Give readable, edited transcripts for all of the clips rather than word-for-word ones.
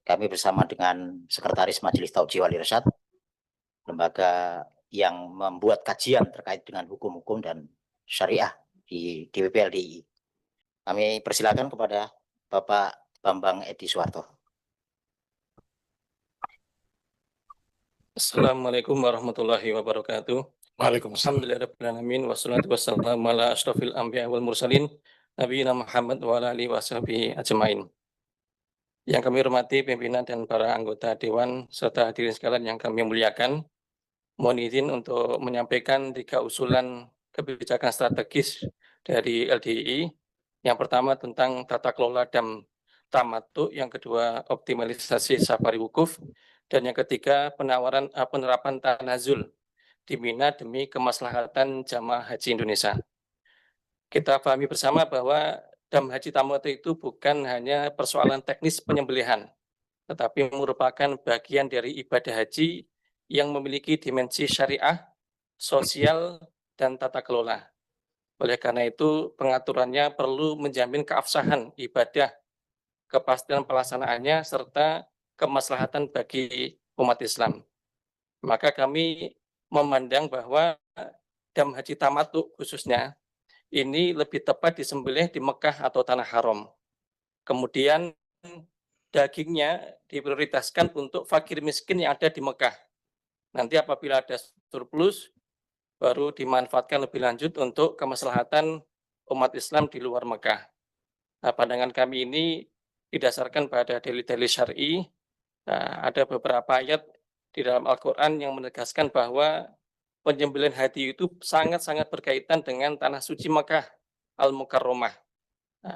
kami bersama dengan Sekretaris Majelis Tauji Wali Irsyad, lembaga yang membuat kajian terkait dengan hukum-hukum dan syariah di DPP LDI. Kami persilakan kepada Bapak Bambang Edi Suwarto. Assalamualaikum warahmatullahi wabarakatuh. Waalaikumsalam. Alhamdulillahirrahmanirrahim. Wassalatu wassalamu ala ashrafil anbiya wal mursalin nabiyina Muhammad wa ala alihi washabihi ajmain. Yang kami hormati pimpinan dan para anggota Dewan serta hadirin sekalian yang kami muliakan, mohon izin untuk menyampaikan 3 usulan kebijakan strategis dari LDI. Yang pertama tentang tata kelola dam tamattu, yang kedua optimalisasi safari wukuf, dan yang ketiga penerapan tanazul di Mina demi kemaslahatan jamaah haji Indonesia. Kita pahami bersama bahwa dam haji tamattu itu bukan hanya persoalan teknis penyembelihan, tetapi merupakan bagian dari ibadah haji yang memiliki dimensi syariah, sosial, dan tata kelola. Oleh karena itu, pengaturannya perlu menjamin keabsahan ibadah, kepastian pelaksanaannya, serta kemaslahatan bagi umat Islam. Maka kami memandang bahwa dam haji tamattu khususnya ini lebih tepat disembelih di Mekah atau Tanah Haram. Kemudian dagingnya diprioritaskan untuk fakir miskin yang ada di Mekah. Nanti apabila ada surplus, baru dimanfaatkan lebih lanjut untuk kemaslahatan umat Islam di luar Mekah. Nah, pandangan kami ini didasarkan pada dalil-dalil syar'i. Ada beberapa ayat di dalam Al-Quran yang menegaskan bahwa penyembelihan haji itu sangat-sangat berkaitan dengan tanah suci Mekah Al-Mukarramah.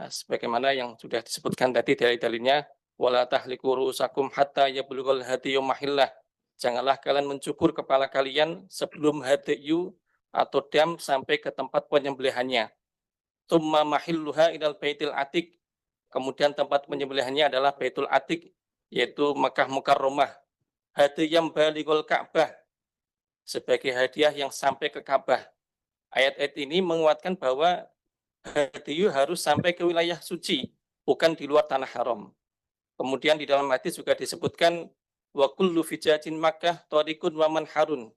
Sebagaimana yang sudah disebutkan tadi dalil-dalilnya, wala tahliku ru'usakum hatta yablughal hadyu mahillah. Janganlah kalian mencukur kepala kalian sebelum hadyu atau dam sampai ke tempat penyembelihannya. Tsumma mahilluha ilal baitil atiq. Kemudian tempat penyembelihannya adalah Baitul Atiq, yaitu Makkah Mukarramah. Hadiyam balighul Ka'bah, sebagai hadiah yang sampai ke Ka'bah. Ayat-ayat ini menguatkan bahwa hadiyu harus sampai ke wilayah suci, bukan di luar tanah haram. Kemudian di dalam hadis juga disebutkan wa kullu fijajin Makkah tariqun wa manharun.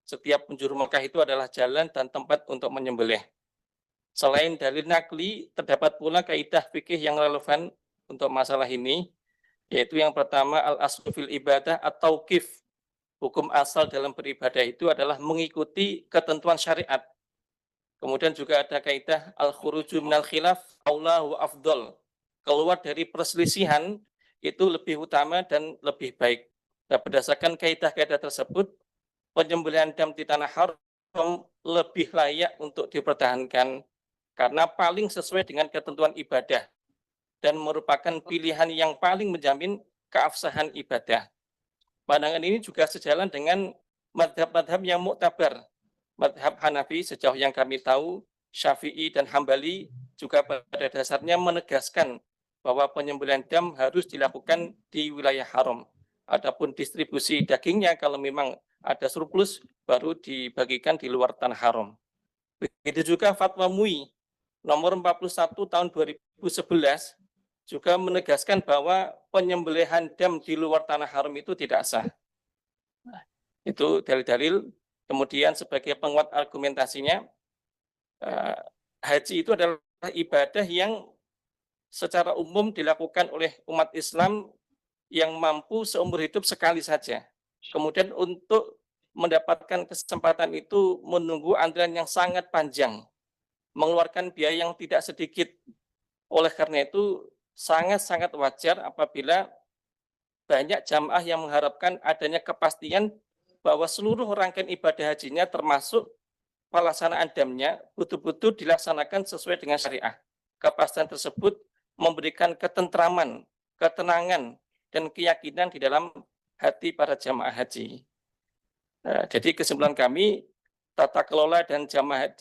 Setiap penjuru Makkah itu adalah jalan dan tempat untuk menyembelih. Selain dalil nakli, terdapat pula kaidah fikih yang relevan untuk masalah ini, yaitu yang pertama al-aslu fil ibadah atau tauqif. Hukum asal dalam beribadah itu adalah mengikuti ketentuan syariat. Kemudian juga ada kaidah al-khuruju minal khilaf aula wa afdol. Keluar dari perselisihan itu lebih utama dan lebih baik. Nah, berdasarkan kaidah-kaidah tersebut, penyembelihan dam di tanah haram lebih layak untuk dipertahankan karena paling sesuai dengan ketentuan ibadah dan merupakan pilihan yang paling menjamin keabsahan ibadah. Pandangan ini juga sejalan dengan madhab-madhab yang muktabar. Madhab Hanafi sejauh yang kami tahu, Syafi'i dan Hambali juga pada dasarnya menegaskan bahwa penyembelihan dam harus dilakukan di wilayah haram. Adapun distribusi dagingnya kalau memang ada surplus baru dibagikan di luar tanah haram. Begitu juga fatwa MUI nomor 41 tahun 2011 juga menegaskan bahwa penyembelihan dam di luar tanah haram itu tidak sah. Nah, itu dalil-dalil. Kemudian sebagai penguat argumentasinya, haji itu adalah ibadah yang secara umum dilakukan oleh umat Islam yang mampu seumur hidup sekali saja. Kemudian untuk mendapatkan kesempatan itu menunggu antrian yang sangat panjang, mengeluarkan biaya yang tidak sedikit. Oleh karena itu sangat-sangat wajar apabila banyak jamaah yang mengharapkan adanya kepastian bahwa seluruh rangkaian ibadah hajinya termasuk pelaksanaan damnya betul-betul dilaksanakan sesuai dengan syariah. Kepastian tersebut memberikan ketentraman, ketenangan, dan keyakinan di dalam hati para jamaah haji. Jadi kesimpulan kami, tata kelola dan jamaah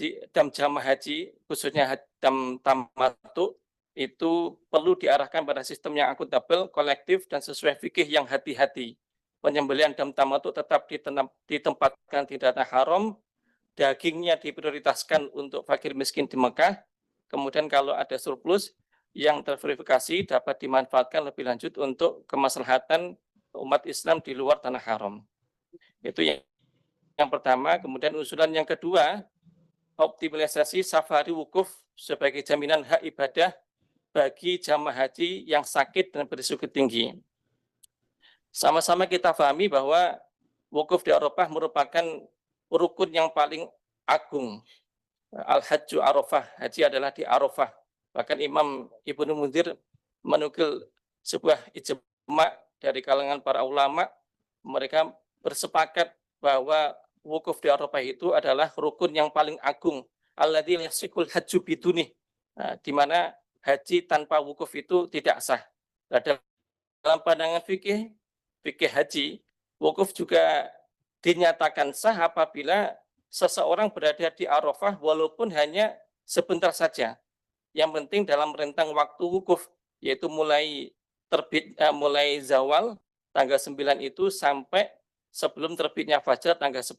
haji, khususnya dam tamattu, itu perlu diarahkan pada sistem yang akuntabel, kolektif, dan sesuai fikih yang hati-hati. Penyembelihan dam tamattu tetap ditempatkan di tanah haram, dagingnya diprioritaskan untuk fakir miskin di Mekah, kemudian kalau ada surplus yang terverifikasi dapat dimanfaatkan lebih lanjut untuk kemaslahatan umat Islam di luar tanah haram. Itu yang pertama. Kemudian usulan yang kedua, optimalisasi safari wukuf sebagai jaminan hak ibadah bagi jamaah haji yang sakit dan berisiko tinggi. Sama-sama kita pahami bahwa wukuf di Arafah merupakan rukun yang paling agung. Al-Hajju Arafah, haji adalah di Arafah. Bahkan Imam Ibnu Munzir menukil sebuah ijma' dari kalangan para ulama, mereka bersepakat bahwa wukuf di Arafah itu adalah rukun yang paling agung. Alladzi yasikul hajju biduni, di mana haji tanpa wukuf itu tidak sah. Dalam pandangan fikih haji, wukuf juga dinyatakan sah apabila seseorang berada di Arafah walaupun hanya sebentar saja. Yang penting dalam rentang waktu wukuf, yaitu mulai mulai zawal tanggal 9 itu sampai sebelum terbitnya fajar tanggal 10.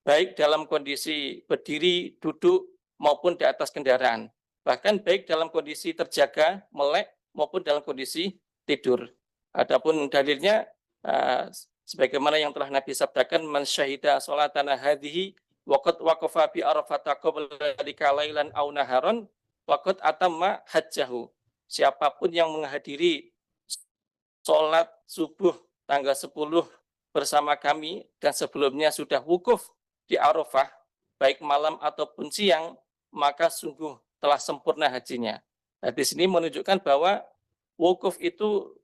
Baik dalam kondisi berdiri, duduk, maupun di atas kendaraan. Bahkan baik dalam kondisi terjaga, melek, maupun dalam kondisi tidur. Adapun dalilnya, sebagaimana yang telah Nabi sabdakan, man syahida sholatana hadhihi waqad waqafa bi arafata qabla dzalika lailan aw naharon waqad atamma hajjahu. Siapapun yang menghadiri sholat subuh tanggal 10 bersama kami dan sebelumnya sudah wukuf di Arafah, baik malam ataupun siang, maka sungguh telah sempurna hajinya. Nah, di sini menunjukkan bahwa wukuf itu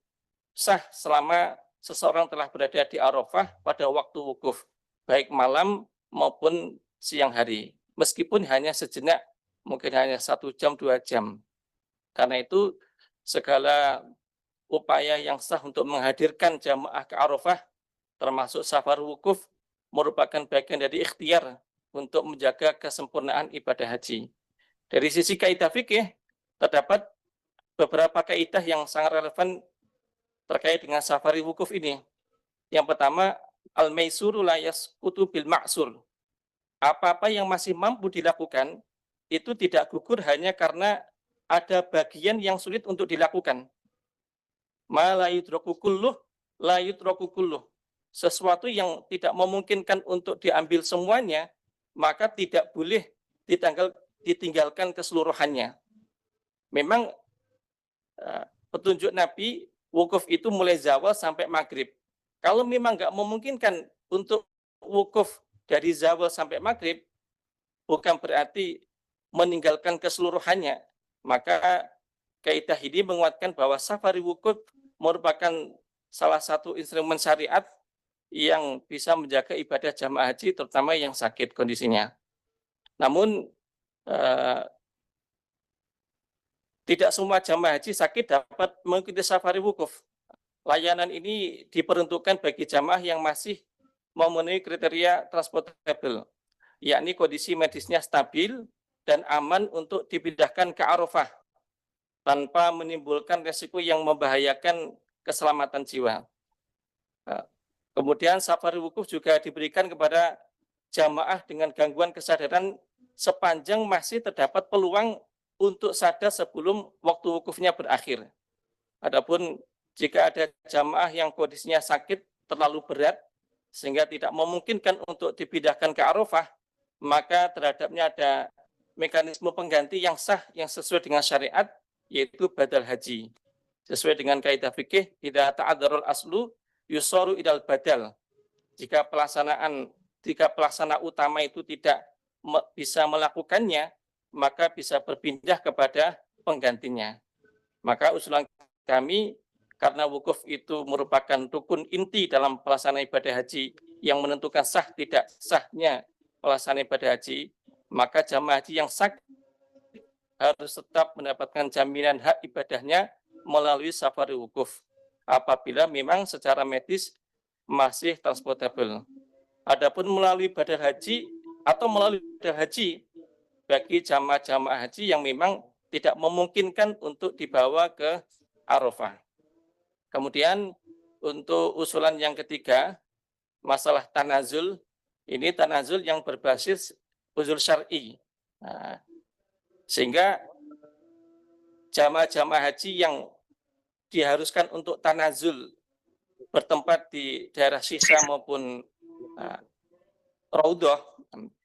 sah selama seseorang telah berada di Arafah pada waktu wukuf, baik malam maupun siang hari, meskipun hanya sejenak, mungkin hanya 1 jam, 2 jam. Karena itu segala upaya yang sah untuk menghadirkan jamaah ke Arafah, termasuk safar wukuf, merupakan bagian dari ikhtiar untuk menjaga kesempurnaan ibadah haji. Dari sisi kaidah fikih, terdapat beberapa kaidah yang sangat relevan terkait dengan safari wukuf ini. Yang pertama, al-maisuru la yasqutu bil ma'sur. Apa-apa yang masih mampu dilakukan itu tidak gugur hanya karena ada bagian yang sulit untuk dilakukan. Ma la yudraku kulluh la yudraku kulluh. Sesuatu yang tidak memungkinkan untuk diambil semuanya, maka tidak boleh ditinggalkan keseluruhannya. Memang petunjuk Nabi, wukuf itu mulai zawal sampai maghrib. Kalau memang nggak memungkinkan untuk wukuf dari zawal sampai maghrib, bukan berarti meninggalkan keseluruhannya. Maka kaidah ini menguatkan bahwa safari wukuf merupakan salah satu instrumen syariat yang bisa menjaga ibadah jamaah haji, terutama yang sakit kondisinya. Namun tidak semua jamaah haji sakit dapat mengikuti safari wukuf. Layanan ini diperuntukkan bagi jamaah yang masih memenuhi kriteria transportable, yakni kondisi medisnya stabil dan aman untuk dipindahkan ke Arafah tanpa menimbulkan resiko yang membahayakan keselamatan jiwa. Kemudian safari wukuf juga diberikan kepada jamaah dengan gangguan kesadaran sepanjang masih terdapat peluang untuk sadar sebelum waktu wukufnya berakhir. Adapun jika ada jamaah yang kondisinya sakit terlalu berat sehingga tidak memungkinkan untuk dipindahkan ke Arafah, maka terhadapnya ada mekanisme pengganti yang sah yang sesuai dengan syariat, yaitu badal haji. Sesuai dengan kaidah fikih, idza ta'adzarul aslu yusaru idal badal. Jika pelaksana utama itu tidak bisa melakukannya, maka bisa berpindah kepada penggantinya. Maka usulan kami, karena wukuf itu merupakan rukun inti dalam pelaksanaan ibadah haji yang menentukan sah tidak sahnya pelaksanaan ibadah haji, maka jamaah haji yang sakit harus tetap mendapatkan jaminan hak ibadahnya melalui safari wukuf apabila memang secara medis masih transportable. Adapun melalui badal haji atau melalui badal haji bagi jamaah haji yang memang tidak memungkinkan untuk dibawa ke Arafah. Kemudian untuk usulan yang ketiga, masalah tanazul, ini tanazul yang berbasis uzur syar'i. Sehingga jamaah haji yang diharuskan untuk tanazul bertempat di daerah Sisa maupun Raudhah,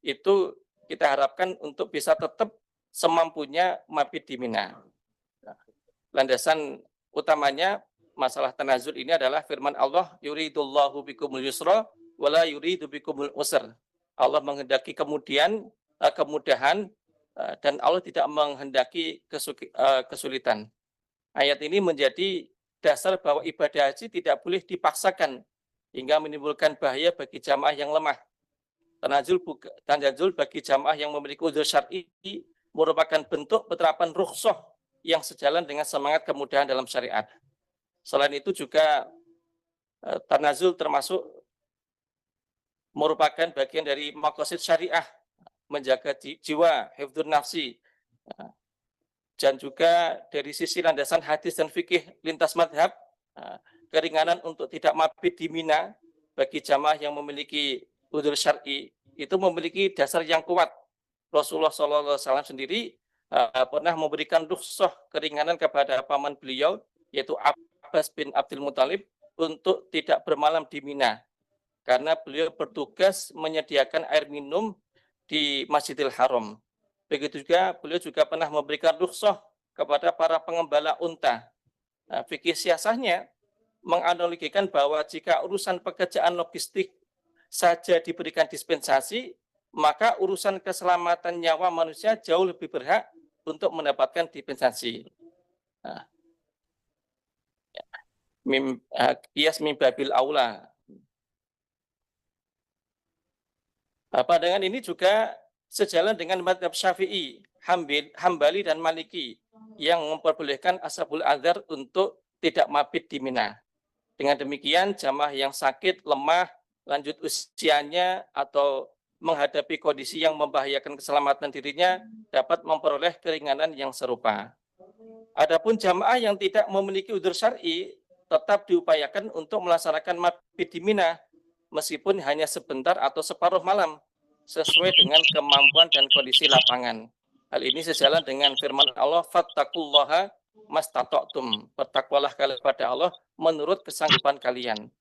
itu kita harapkan untuk bisa tetap semampunya mabit di Mina. Landasan utamanya masalah tanazul ini adalah firman Allah, yuridullahu bikumul yusra wala yuridu bikumul usr. Allah menghendaki kemudahan dan Allah tidak menghendaki kesulitan. Ayat ini menjadi dasar bahwa ibadah haji tidak boleh dipaksakan hingga menimbulkan bahaya bagi jamaah yang lemah. Tanazul bagi jamaah yang memiliki udzur syar'i merupakan bentuk penerapan rukhsah yang sejalan dengan semangat kemudahan dalam syariat. Selain itu juga tanazul termasuk merupakan bagian dari maqasid syariah, menjaga jiwa, hifdzun nafsi, dan juga dari sisi landasan hadis dan fikih lintas madhab, keringanan untuk tidak mabit di Mina bagi jamaah yang memiliki udzur syar'i itu memiliki dasar yang kuat. Rasulullah SAW sendiri pernah memberikan rukhsah keringanan kepada paman beliau, yaitu Abbas bin Abdul Muthalib, untuk tidak bermalam di Mina, karena beliau bertugas menyediakan air minum di Masjidil Haram. Begitu juga beliau juga pernah memberikan rukhsah kepada para pengembala unta. Fikih siasahnya menganalogikan bahwa jika urusan pekerjaan logistik saja diberikan dispensasi, maka urusan keselamatan nyawa manusia jauh lebih berhak untuk mendapatkan dispensasi. Qiyas min babil aula. Pandangan ini juga sejalan dengan mazhab Syafi'i, Hambali dan Maliki yang memperbolehkan ashabul adzar untuk tidak mabit di Mina. Dengan demikian, jamaah yang sakit, lemah, lanjut usianya atau menghadapi kondisi yang membahayakan keselamatan dirinya dapat memperoleh keringanan yang serupa. Adapun jamaah yang tidak memiliki udzur syar'i tetap diupayakan untuk melaksanakan mabit di Mina meskipun hanya sebentar atau separuh malam sesuai dengan kemampuan dan kondisi lapangan. Hal ini sejalan dengan firman Allah, fattaqullaha mastata'tum. Bertakwalah kalian kepada Allah menurut kesanggupan kalian.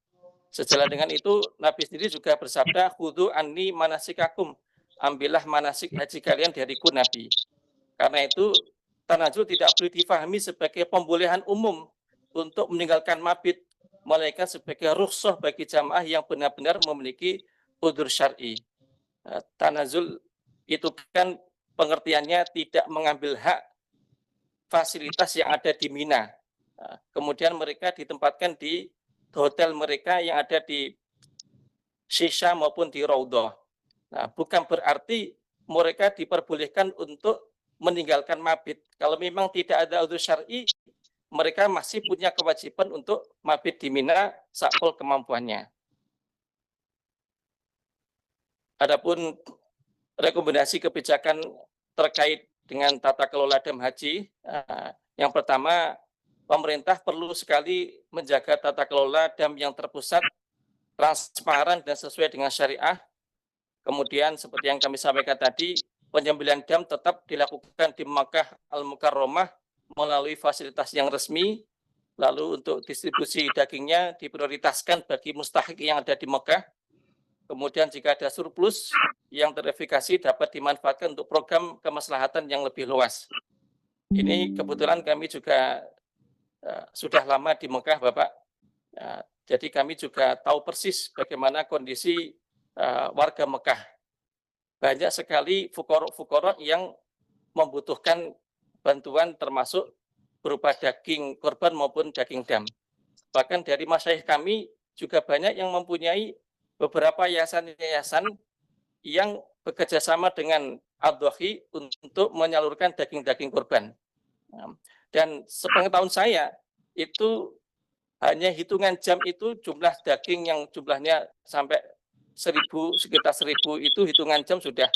Sejalan dengan itu, Nabi sendiri juga bersabda, khudhu anni manasikakum. Ambillah manasik haji kalian dariku, Nabi. Karena itu, tanazul tidak boleh difahami sebagai pembolehan umum untuk meninggalkan mabit, melainkan sebagai rukhsah bagi jamaah yang benar-benar memiliki udzur syar'i. Tanazul itu kan pengertiannya tidak mengambil hak fasilitas yang ada di Mina. Kemudian mereka ditempatkan di hotel mereka yang ada di Sisa maupun di Raudhah. Bukan berarti mereka diperbolehkan untuk meninggalkan mabit. Kalau memang tidak ada udzur syar'i, mereka masih punya kewajiban untuk mabit di Mina sakpol kemampuannya. Adapun rekomendasi kebijakan terkait dengan tata kelola dam haji, yang pertama, pemerintah perlu sekali menjaga tata kelola dam yang terpusat, transparan dan sesuai dengan syariah. Kemudian seperti yang kami sampaikan tadi, penyembelihan dam tetap dilakukan di Makkah Al-Mukarramah melalui fasilitas yang resmi. Lalu untuk distribusi dagingnya diprioritaskan bagi mustahik yang ada di Makkah. Kemudian jika ada surplus yang terverifikasi dapat dimanfaatkan untuk program kemaslahatan yang lebih luas. Ini kebetulan kami juga sudah lama di Mekah, Bapak. Jadi kami juga tahu persis bagaimana kondisi warga Mekah. Banyak sekali fuqara yang membutuhkan bantuan termasuk berupa daging korban maupun daging dam. Bahkan dari masyayikh kami juga banyak yang mempunyai beberapa yayasan-yayasan yang bekerja sama dengan Ad-Dhahi untuk menyalurkan daging-daging korban. Dan sepengetahuan saya, itu hanya hitungan jam itu jumlah daging yang jumlahnya sampai 1.000, sekitar 1.000 itu hitungan jam sudah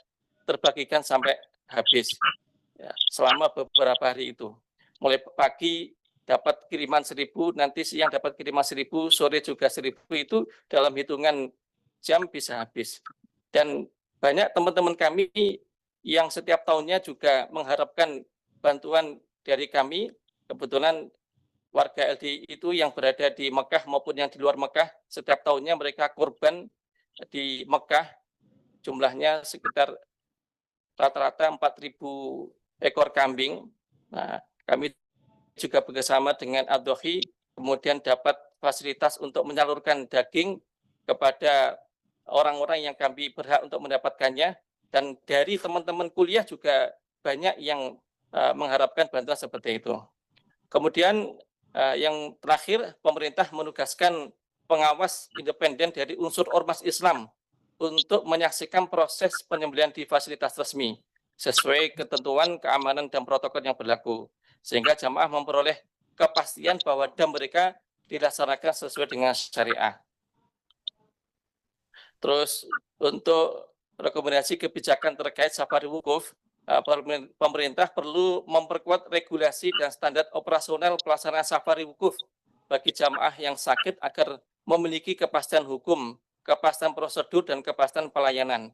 terbagikan sampai habis. Ya, selama beberapa hari itu. Mulai pagi dapat kiriman 1.000, nanti siang dapat kiriman 1.000, sore juga 1.000, itu dalam hitungan jam bisa habis. Dan banyak teman-teman kami yang setiap tahunnya juga mengharapkan bantuan dari kami kebetulan warga LDI itu yang berada di Mekah maupun yang di luar Mekah, setiap tahunnya mereka kurban di Mekah jumlahnya sekitar rata-rata 4.000 ekor kambing. Nah, kami juga bekerjasama dengan Ad-Dohi, kemudian dapat fasilitas untuk menyalurkan daging kepada orang-orang yang kami berhak untuk mendapatkannya. Dan dari teman-teman kuliah juga banyak yang mengharapkan bantuan seperti itu. Kemudian yang terakhir, pemerintah menugaskan pengawas independen dari unsur ormas Islam untuk menyaksikan proses penyembelihan di fasilitas resmi sesuai ketentuan keamanan dan protokol yang berlaku, sehingga jamaah memperoleh kepastian bahwa dam mereka dilaksanakan sesuai dengan syariah. Terus untuk rekomendasi kebijakan terkait safari wukuf, pemerintah perlu memperkuat regulasi dan standar operasional pelaksanaan safari wukuf bagi jamaah yang sakit agar memiliki kepastian hukum, kepastian prosedur, dan kepastian pelayanan.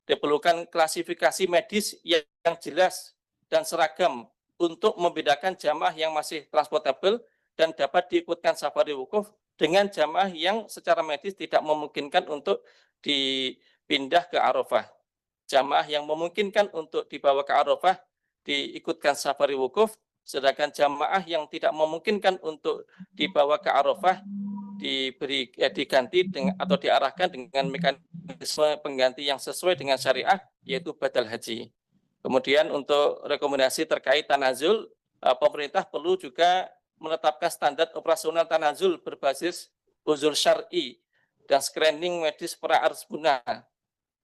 Diperlukan klasifikasi medis yang jelas dan seragam untuk membedakan jamaah yang masih transportable dan dapat diikutkan safari wukuf dengan jamaah yang secara medis tidak memungkinkan untuk dipindah ke Arafah. Jamaah yang memungkinkan untuk dibawa ke Arafah diikutkan safari wukuf, sedangkan jamaah yang tidak memungkinkan untuk dibawa ke Arafah diganti atau diarahkan dengan mekanisme pengganti yang sesuai dengan syariah, yaitu badal haji. Kemudian untuk rekomendasi terkait tanazul, pemerintah perlu juga menetapkan standar operasional tanazul berbasis uzur syar'i dan screening medis pra-arsbuna.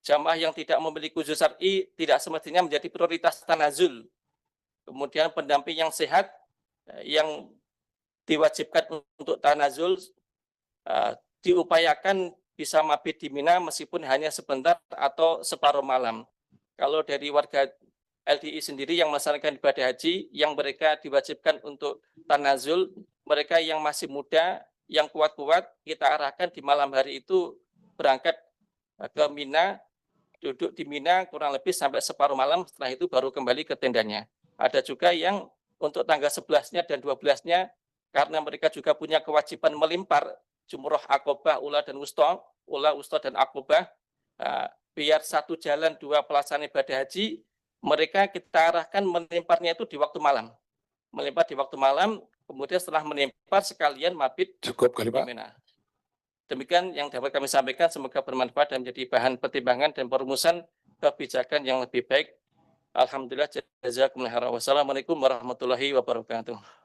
Jamaah yang tidak memiliki uzur syar'i tidak semestinya menjadi prioritas tanazul. Kemudian pendamping yang sehat yang diwajibkan untuk tanazul diupayakan bisa mabit di Mina meskipun hanya sebentar atau separuh malam. Kalau dari warga LDI sendiri yang melaksanakan ibadah haji, yang mereka diwajibkan untuk tanazul, mereka yang masih muda, yang kuat-kuat, kita arahkan di malam hari itu berangkat ke Mina, duduk di Mina kurang lebih sampai separuh malam, setelah itu baru kembali ke tendanya. Ada juga yang untuk tanggal 11-nya dan 12-nya, karena mereka juga punya kewajiban melimpar jumroh akobah, ula dan wusta, ula, wusta dan akobah, biar satu jalan dua pelaksanaan ibadah haji, mereka kita arahkan melimparnya itu di waktu malam. Melimpar di waktu malam, kemudian setelah melimpar sekalian mabit. Cukup kali Pak. Demikian yang dapat kami sampaikan, semoga bermanfaat dan menjadi bahan pertimbangan dan perumusan kebijakan yang lebih baik. Alhamdulillah, jazakumullah khairan. Wassalamualaikum warahmatullahi wabarakatuh.